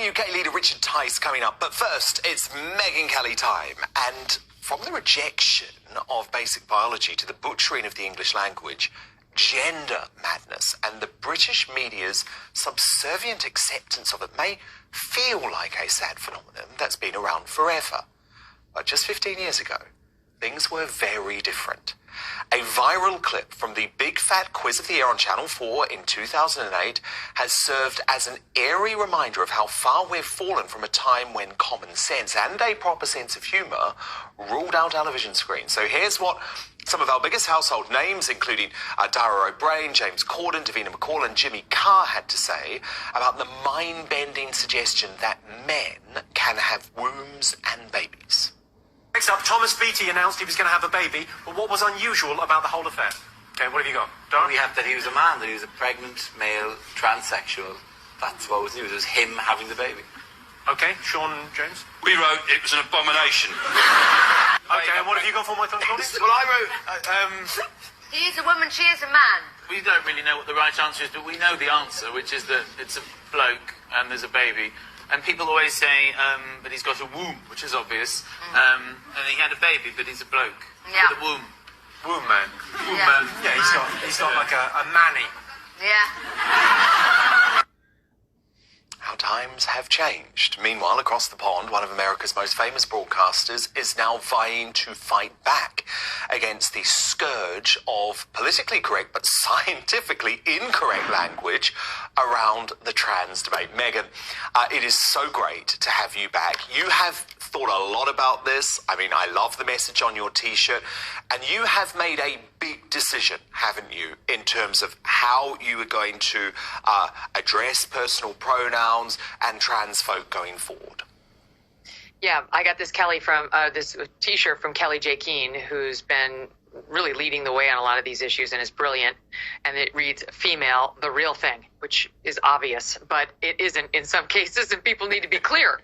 UK leader Richard Tice coming up. But first, it's Megyn Kelly time. And from the rejection of basic biology to the butchering of the English language, gender madness and the British media's subservient acceptance of it may feel like a sad phenomenon that's been around forever. But just 15 years ago, things were very different. A viral clip from the Big Fat Quiz of the Year on Channel 4 in 2008 has served as an airy reminder of how far we've fallen from a time when common sense and a proper sense of humour ruled our television screens. So here's what some of our biggest household names, including Dara O'Brien, James Corden, Davina McCall and Jimmy Carr, had to say about the mind-bending suggestion that men can have wombs and babies. Next up, Thomas Beattie announced he was going to have a baby, but what was unusual about the whole affair? Okay, what have you got? Dara? We have that he was a man, that he was a pregnant male transsexual. That's what was news. It was him having the baby. Okay, Sean James? We wrote it was an abomination. Okay, and what have you got for my thoughts? Well, I wrote... He is a woman, she is a man. We don't really know what the right answer is, but we know the answer, which is that it's a bloke and there's a baby. And people always say, but he's got a womb, which is obvious. And he had a baby, but he's a bloke. Yeah. With a womb. Womb man. Womb Yeah. man. Yeah, he's got like a manny. Yeah. How times have changed. Meanwhile, across the pond, one of America's most famous broadcasters is now vying to fight back against the scourge of politically correct but scientifically incorrect language around the trans debate. Megyn, it is so great to have you back. You have thought a lot about this. I mean, I love the message on your T-shirt. And you have made a big decision, haven't you, in terms of how you are going to address personal pronouns and trans folk going forward. Yeah, I got this this T-shirt from Kelly J. Keane, who's been really leading the way on a lot of these issues and is brilliant. And it reads, "Female, the real thing," which is obvious, but it isn't in some cases, and people need to be clear.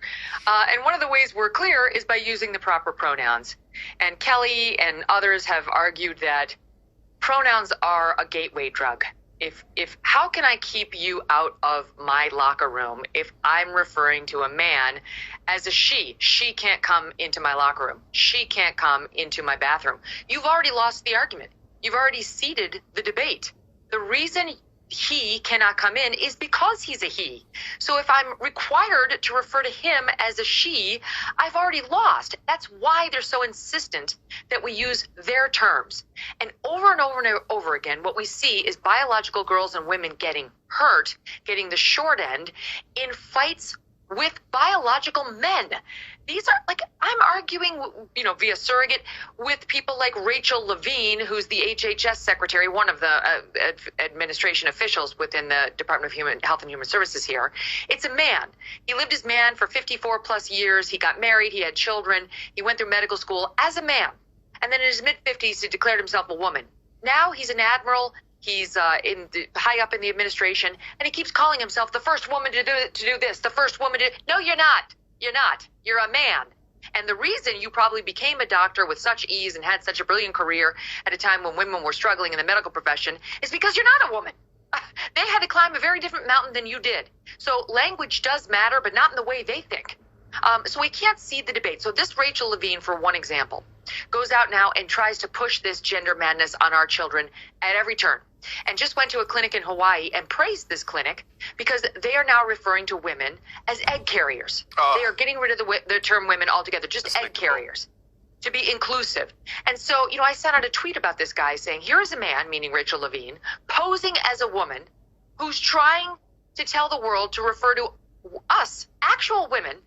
And one of the ways we're clear is by using the proper pronouns. And Kelly and others have argued that pronouns are a gateway drug. If how can I keep you out of my locker room if I'm referring to a man as a she? She can't come into my locker room. She can't come into my bathroom. You've already lost the argument. You've already ceded the debate. The reason he cannot come in is because he's a he. So if I'm required to refer to him as a she, I've already lost. That's why they're so insistent that we use their terms. And over and over again, what we see is biological girls and women getting hurt, getting the short end in fights with biological men. These are like, I'm arguing, via surrogate with people like Rachel Levine, who's the HHS secretary, one of the administration officials within the Department of Health and Human Services here. It's a man. He lived as man for 54 plus years. He got married. He had children. He went through medical school as a man. And then in his mid-50s, he declared himself a woman. Now he's an admiral. He's high up in the administration, and he keeps calling himself the first woman to do this, the first woman to... No, you're not. You're not. You're a man. And the reason you probably became a doctor with such ease and had such a brilliant career at a time when women were struggling in the medical profession is because you're not a woman. They had to climb a very different mountain than you did. So language does matter, but not in the way they think. So we can't see the debate. So this Rachel Levine, for one example, goes out now and tries to push this gender madness on our children at every turn. And just went to a clinic in Hawaii and praised this clinic because they are now referring to women as egg carriers. They are getting rid of the term women altogether, just egg carriers, to be inclusive. And so, I sent out a tweet about this guy saying, here is a man, meaning Rachel Levine, posing as a woman who's trying to tell the world to refer to us, actual women,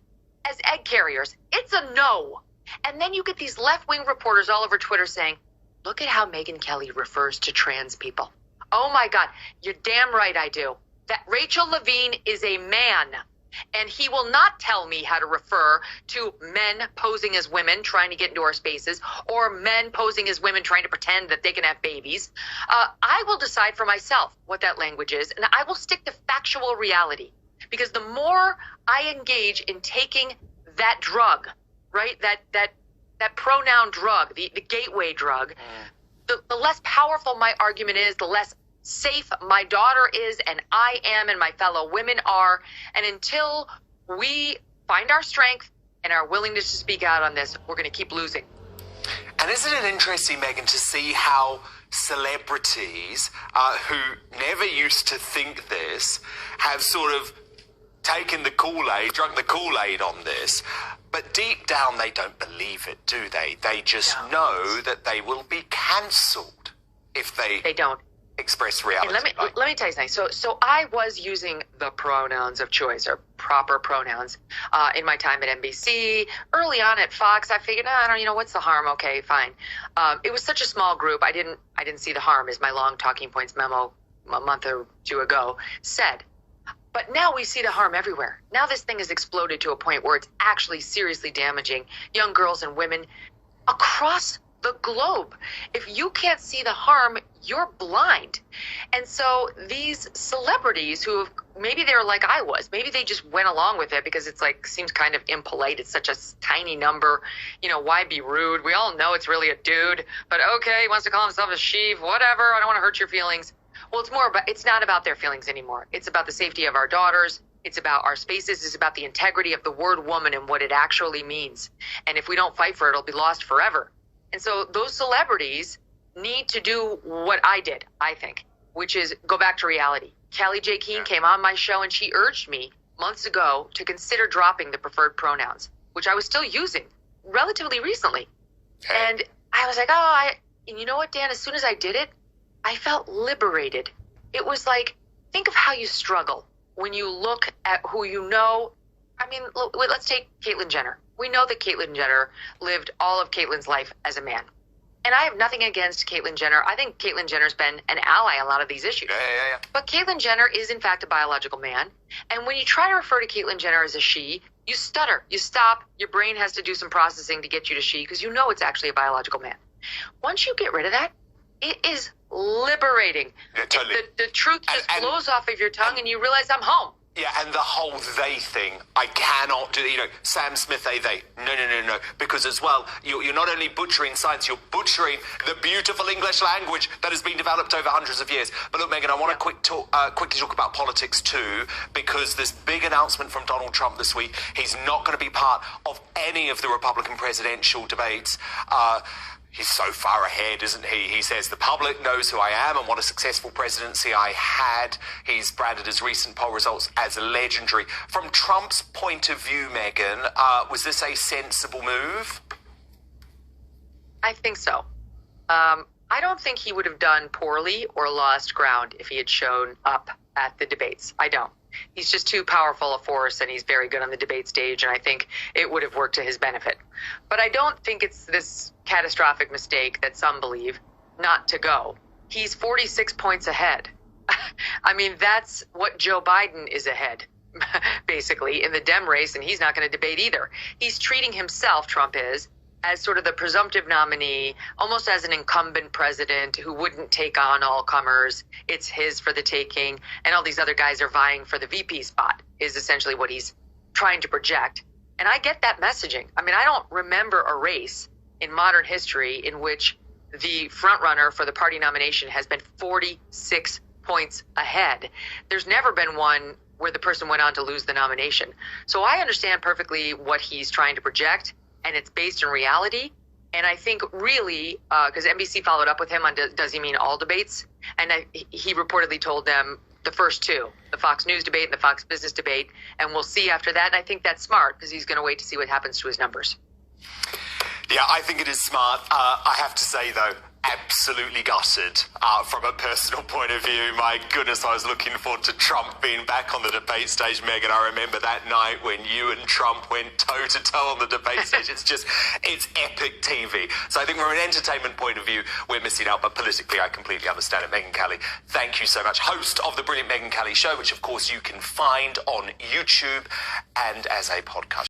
as egg carriers. It's a no. And then you get these left-wing reporters all over Twitter saying, look at how Megyn Kelly refers to trans people. Oh my God, you're damn right I do. That Rachel Levine is a man, and he will not tell me how to refer to men posing as women trying to get into our spaces, or men posing as women trying to pretend that they can have babies. I will decide for myself what that language is, and I will stick to factual reality. Because the more I engage in taking that drug, right, that pronoun drug, the gateway drug, the less powerful my argument is, the less safe my daughter is, and I am, and my fellow women are. And until we find our strength and our willingness to speak out on this, we're going to keep losing. And isn't it interesting, Megyn, to see how celebrities who never used to think this have sort of taken the Kool-Aid, drunk the Kool-Aid on this, but deep down they don't believe it, do they? They just know that they will be cancelled if they don't express reality. And let me tell you something. So I was using the pronouns of choice, or proper pronouns, in my time at NBC. Early on at Fox, I figured, I don't, what's the harm? Okay, fine. It was such a small group. I didn't see the harm, as my long talking points memo a month or two ago said. But now we see the harm everywhere. Now this thing has exploded to a point where it's actually seriously damaging young girls and women across the globe. If you can't see the harm, you're blind. And so these celebrities who have, maybe they're like I was, maybe they just went along with it because it's like, seems kind of impolite. It's such a tiny number. Why be rude? We all know it's really a dude, but okay, he wants to call himself a she, whatever. I don't want to hurt your feelings. Well, it's not about their feelings anymore. It's about the safety of our daughters. It's about our spaces. It's about the integrity of the word woman and what it actually means. And if we don't fight for it, it'll be lost forever. And so those celebrities need to do what I did, I think, which is go back to reality. Kelly J. Keane came on my show and she urged me months ago to consider dropping the preferred pronouns, which I was still using relatively recently. And I was like, and you know what, Dan, as soon as I did it, I felt liberated. It was like, think of how you struggle when you look at who you know. I mean, let's take Caitlyn Jenner. We know that Caitlyn Jenner lived all of Caitlyn's life as a man. And I have nothing against Caitlyn Jenner. I think Caitlyn Jenner's been an ally on a lot of these issues. Yeah. But Caitlyn Jenner is, in fact, a biological man. And when you try to refer to Caitlyn Jenner as a she, you stutter. You stop. Your brain has to do some processing to get you to she because you know it's actually a biological man. Once you get rid of that, it is liberating. Yeah, totally. The truth just blows off of your tongue and you realize I'm home. Yeah, and the whole they thing, I cannot do, Sam Smith, they. No. Because as well, you're not only butchering science, you're butchering the beautiful English language that has been developed over hundreds of years. But look, Megyn, I want to quickly talk about politics too, because this big announcement from Donald Trump this week, he's not going to be part of any of the Republican presidential debates. He's so far ahead, isn't he? He says the public knows who I am and what a successful presidency I had. He's branded his recent poll results as legendary. From Trump's point of view, Megyn, was this a sensible move? I think so. I don't think he would have done poorly or lost ground if he had shown up at the debates. I don't. He's just too powerful a force, and he's very good on the debate stage, and I think it would have worked to his benefit. But I don't think it's this catastrophic mistake that some believe not to go. He's 46 points ahead. I mean, that's what Joe Biden is ahead, basically, in the Dem race, and he's not going to debate either. He's treating himself, Trump is, as sort of the presumptive nominee, almost as an incumbent president who wouldn't take on all comers. It's his for the taking, and all these other guys are vying for the VP spot, is essentially what he's trying to project. And I get that messaging. I mean, I don't remember a race in modern history in which the frontrunner for the party nomination has been 46 points ahead. There's never been one where the person went on to lose the nomination. So I understand perfectly what he's trying to project, and it's based in reality. And I think really, because NBC followed up with him on does he mean all debates? And he reportedly told them the first two, the Fox News debate and the Fox Business debate. And we'll see after that. And I think that's smart because he's going to wait to see what happens to his numbers. Yeah, I think it is smart. I have to say, though, absolutely gutted from a personal point of view. My goodness, I was looking forward to Trump being back on the debate stage, Megyn. I remember that night when you and Trump went toe-to-toe on the debate stage. It's epic TV. So I think from an entertainment point of view, we're missing out. But politically, I completely understand it. Megyn Kelly, thank you so much. Host of the brilliant Megyn Kelly Show, which, of course, you can find on YouTube and as a podcast.